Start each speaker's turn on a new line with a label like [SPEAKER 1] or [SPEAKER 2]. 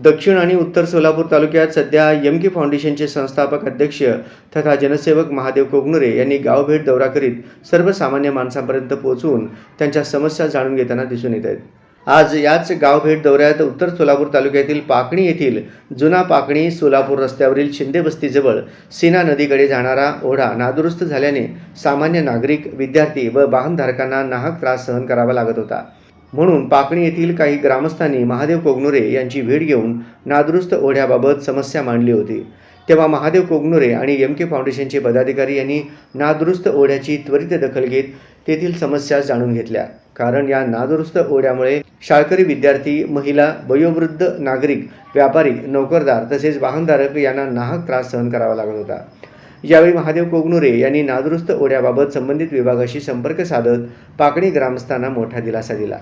[SPEAKER 1] दक्षिण आणि उत्तर सोलापूर तालुक्यात सध्या एम.के. फाउंडेशनचे संस्थापक अध्यक्ष तथा जनसेवक महादेव कोगनुरे यांनी गावभेट दौरा करीत सर्वसामान्य माणसांपर्यंत पोहोचून त्यांच्या समस्या जाणून घेताना दिसून येत आहेत। आज याच गावभेट दौऱ्यात उत्तर सोलापूर तालुक्यातील पाकणी येथील जुना पाकणी सोलापूर रस्त्यावरील शिंदे बस्तीजवळ सीना नदीकडे जाणारा ओढा नादुरुस्त झाल्याने सामान्य नागरिक, विद्यार्थी व वाहनधारकांना नाहक त्रास सहन करावा लागत होता। म्हणून पाकणी येथील काही ग्रामस्थांनी महादेव कोगनुरे यांची भेट घेऊन नादुरुस्त ओढ्याबाबत समस्या मांडली होती। तेव्हा महादेव कोगनुरे आणि एम.के. फाउंडेशनचे पदाधिकारी यांनी नादुरुस्त ओढ्याची त्वरित दखल घेत तेथील समस्या जाणून घेतल्या। कारण या नादुरुस्त ओढ्यामुळे शाळकरी विद्यार्थी, महिला, वयोवृद्ध नागरिक, व्यापारी, नोकरदार तसेच वाहनधारक यांना नाहक त्रास सहन करावा लागत होता। यावेळी महादेव कोगनुरे यांनी नादुरुस्त ओढ्याबाबत संबंधित विभागाशी संपर्क साधत पाकणी ग्रामस्थांना मोठा दिलासा दिला।